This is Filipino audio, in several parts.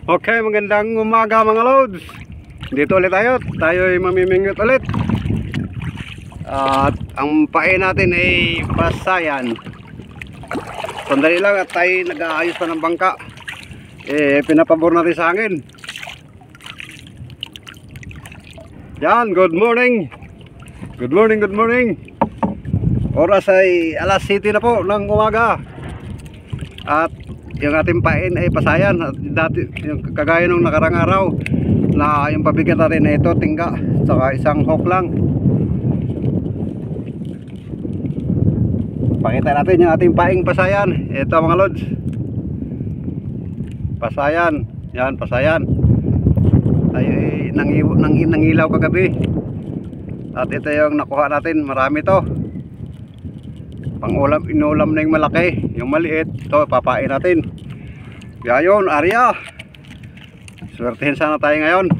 Okay, magandang umaga mga lods. Dito ulit tayo. Tayo ay mamimingot ulit. At ang pae natin ay pasayan. Sandali lang at tayo nag-aayos pa ng bangka. Pinapabor natin sa hangin. Yan, good morning. Good morning, good morning. Oras ay alas 7 na po ng umaga. At yung ating pain ay pasayan. At dati, yung kagaya nung nakarang araw na yung pabigat natin na ito, tingga, saka isang hook lang. Pakita natin yung ating paing pasayan. Ito mga lods, pasayan. Yan, pasayan. Tayo ay nangilaw kagabi. At ito yung nakuha natin, marami to. Pangulam, inulam na yung malaki. Yung maliit, ito papain natin. Kaya yun, Arya, swertihin sana tayo ngayon.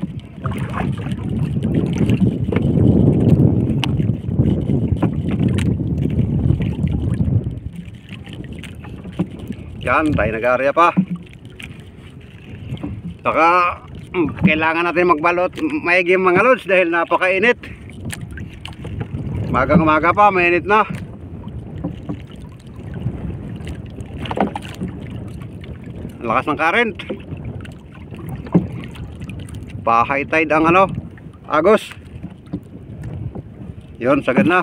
Yan, tayo nag-Arya pa. Saka kailangan natin magbalot maigi mga lods dahil napakainit. Magang umaga pa, mainit na. Lakas ng current. Pa-high tide ang Agos. Yun, sagad na.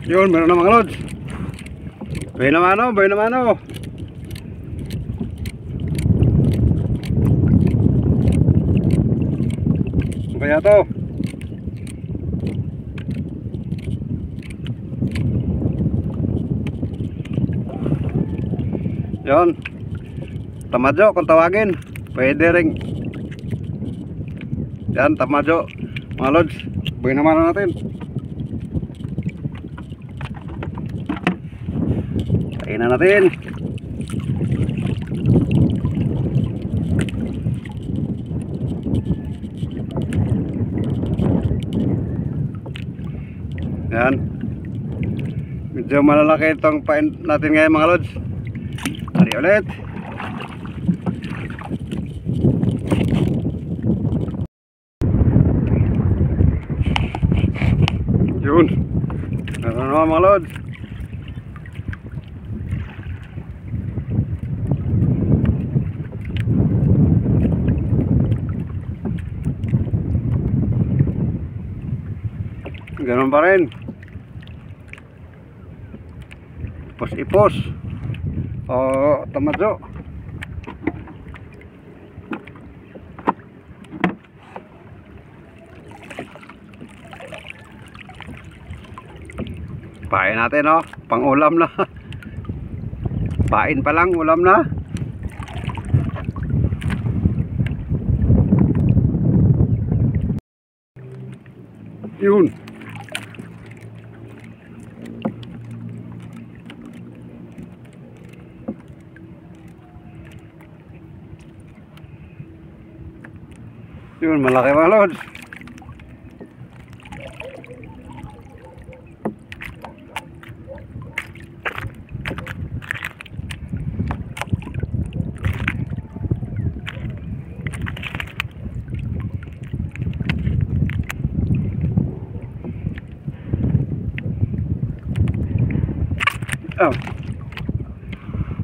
Yun, meron na mga lods. Bay naman bay naman kaya to. Yun, tamadyo kung tawagin, pwede rin. Yan, tamadyo mga lods. Bay naman natin. Kain na natin. Yan, medyo malalaki itong pain natin ngayon mga lods. Tari ulit. Yun, meron naman mga lods. Ganun pa rin. Ipos o tamadyo. Pain natin pang ulam na. Pain pa lang, ulam na. Yun. Yun, malaki mga lods.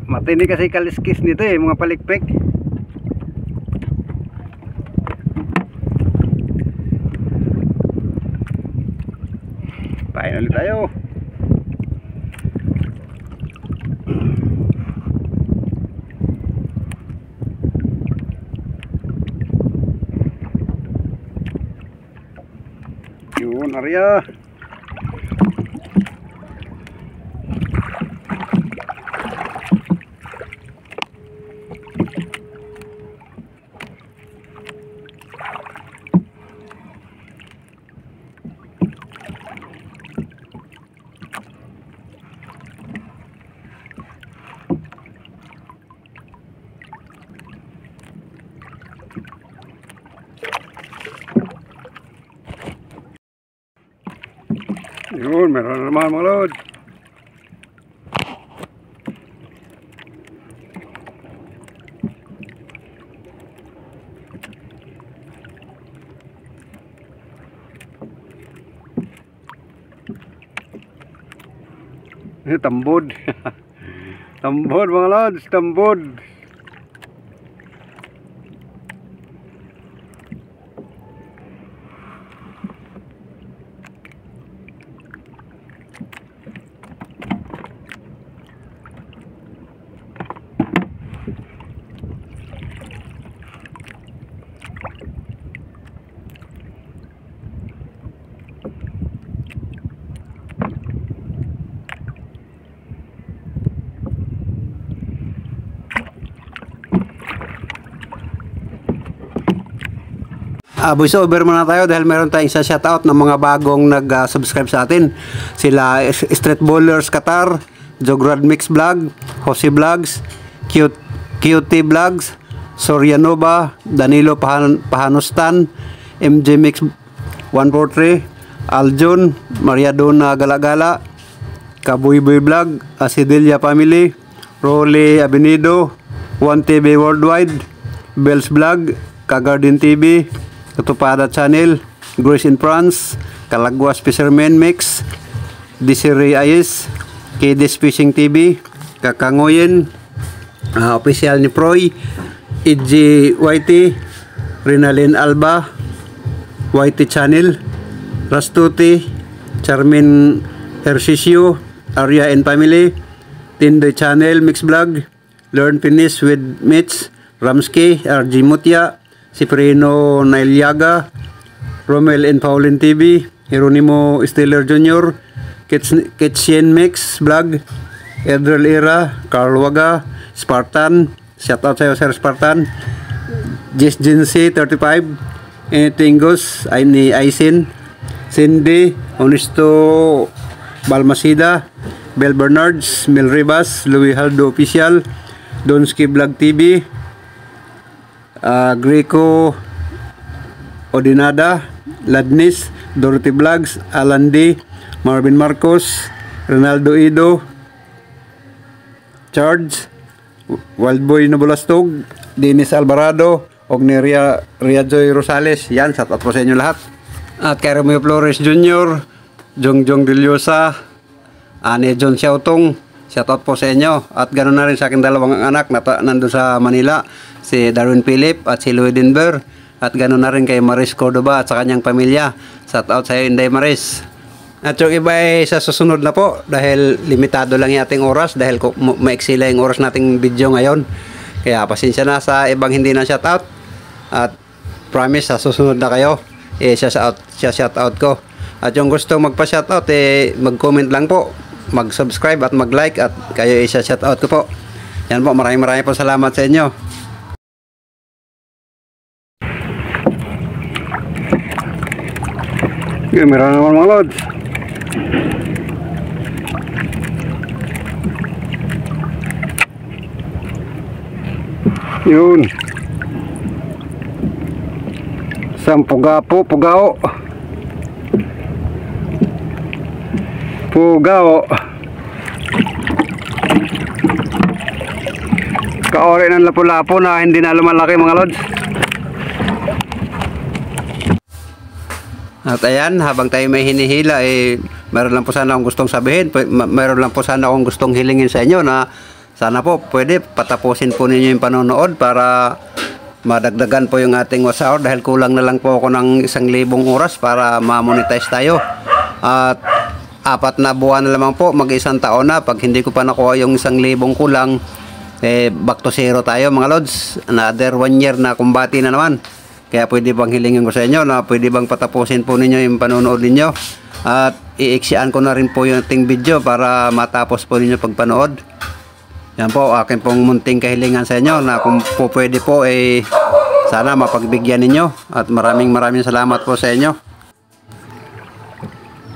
Matindi kasi kaliskis nito mga palikpik. Pain ulit tayo. Yun, Arya. Yun, meron na naman mga lods. Tambod. Tambod mga lods, tambod. Voice over muna tayo dahil meron tayong isa shoutout ng mga bagong nag-subscribe sa atin. Sila Street Bowlers Qatar, Jograd Mix Vlog, Jose Vlogs, QT Vlogs, Sorianova, Danilo Pahanustan, MJ Mix 143, Aljun, Maria Dona Galagala, Kabuyboy Vlog, Asidelia Family, Rolly Abenido, 1TV Worldwide, Bells Vlog, Kagarden TV, Katupada Channel, Grace in France, Calagwas Fisherman Mix, Desiree Ayes, KDS Fishing TV, Kakangoyen, official ni Proy, EG YT, Rinalyn Alba, YT Channel, Rastuti, Charmin Hercisio, Arya and Family, Tindoy Channel Mix Vlog, Learn Finish with Mitch, Ramsky, RG Mutia, Cipriano Nailyaga, Romel and Pauline TV, Jeronimo Steller Jr., Kitchen Mix Vlog, Edrel Era, Carl Waga, Spartan, shoutout sa'yo Sir Spartan, Jess Jincy 35, Anything Goes, ni Aisin, Cindy, Honesto Balmasida, Bel Bernards, Mel Rivas, Louis Haldo Official, Donski Vlog TV, Greco Odinada, Ladnis, Dorothy Vlogs, Alan D, Marvin Marcos, Ronaldo Ido, Charge, Wildboy Nobulastog, Dennis Alvarado, Ogneria Riajoy Rosales. Yan, shout out po sa inyo lahat. At kay Romeo Flores Jr., Jongjong Deliosa, Ane John Xiaotong, shout out po sa inyo. At ganoon na rin sa aking dalawang anak na nandun sa Manila, si Darwin Philip at si Louie Denver. At ganoon na rin kay Maris Cordoba at sa kanyang pamilya. Shout out sa iyo, Inday Maris. At yung iba ay sa susunod na po dahil limitado lang yung ating oras dahil maiksi lang yung oras nating video ngayon. Kaya pasensya na sa ibang hindi na shout out. At promise sa susunod na kayo shout out ko. At yung gusto magpa-shout out mag-comment lang po, mag-subscribe at mag-like at kayo shout out ko po. Yan po, maraming po salamat sa inyo. Yun, meron naman mga lods. Yun. Isang pugao. Kaori ng lapu-lapo na hindi na lumalaki mga lods. At ayan, habang tayo may hinihila, meron lang po sana akong gustong sabihin, meron lang po sana akong gustong hilingin sa inyo na sana po pwede patapusin po ninyo yung panonood para madagdagan po yung ating watch hour dahil kulang na lang po ako ng 1,000 oras para ma-monetize tayo. At 4 na buwan na lamang po, mag-1 taon na. Pag hindi ko pa nakuha yung 1,000 kulang, back to zero tayo mga lods. Another 1 year na kumbati na naman. Kaya pwede bang hilingin ko sa inyo na pwede bang patapusin po ninyo yung panonood ninyo at iiksian ko na rin po yung ating video para matapos po ninyo pagpanood. Yan po, akin pong munting kahilingan sa inyo na kung po pwede po sana mapagbigyan ninyo at maraming salamat po sa inyo.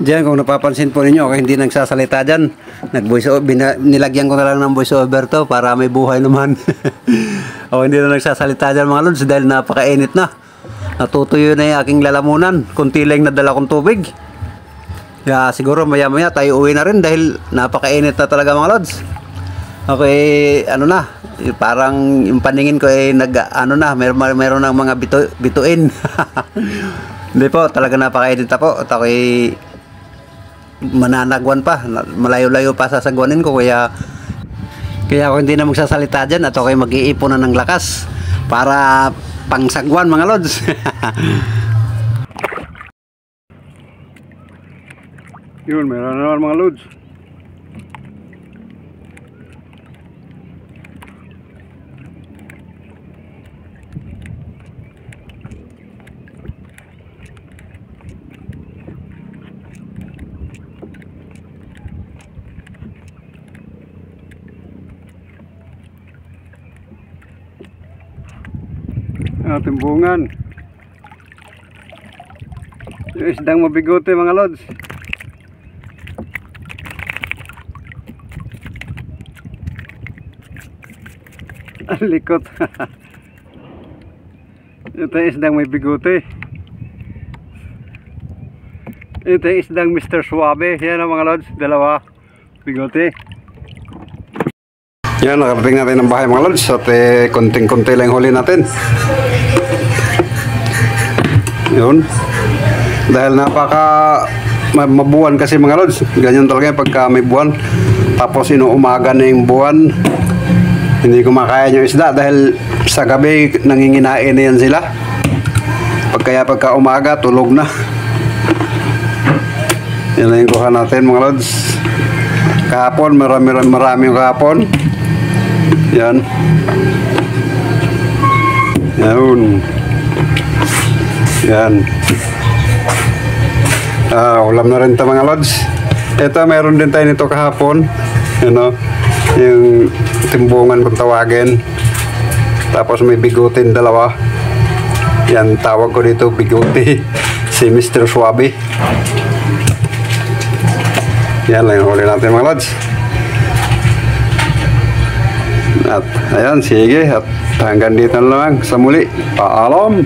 Diyan kung napapansin po ninyo, okay, hindi nagsasalita dyan. Nilagyan ko na lang ng voice over to para may buhay naman. O hindi na nagsasalita dyan mga lods dahil napakainit na. Natutuyo na yung aking lalamunan. Kunti lang nadala kong tubig. Kaya siguro maya maya tayo uwi na rin dahil napakainit na talaga mga lods. Okay, ano na, parang yung paningin ko ay meron ng mga bituin. Hindi po, talaga napakainit na po. At ako'y mananagwan pa, malayo-layo pa sasagwanin ko, kaya ako hindi na magsasalita dyan at ako'y mag-iipon na ng lakas para pangsagwan mga lods. Yun, meron na naman mga lods. Ating bungan. Yung isdang mabigote mga lods. Ang likot. Ito yung isdang may bigote. Ito yung isdang Mr. Suave. Yan ang mga lods, dalawa bigote. Yan, nakarating natin ng bahay mga lods. At konting-konti lang huli natin. Yun. Dahil mabuwan kasi mga lods. Ganyan talaga pagka may buwan. Tapos inuumaga na yung buwan. Hindi ko makaya yung isda dahil sa gabi nanginginain na yan sila. Pagka umaga tulog na. Yan lang yung kuha natin mga lods. Kahapon, marami yung kahapon. Yan. Yan. Yan. Ulam na rin ito mga lods. Ito, meron din tayo nito kahapon. Yung timbungan kung tawagin. Tapos may bigutin dalawa. Yan, tawag ko dito biguti. Si Mr. Suave. Yan lang yung huli natin mga lods. At ayan, sige. At hanggang dito na lang sa muli. Paalam.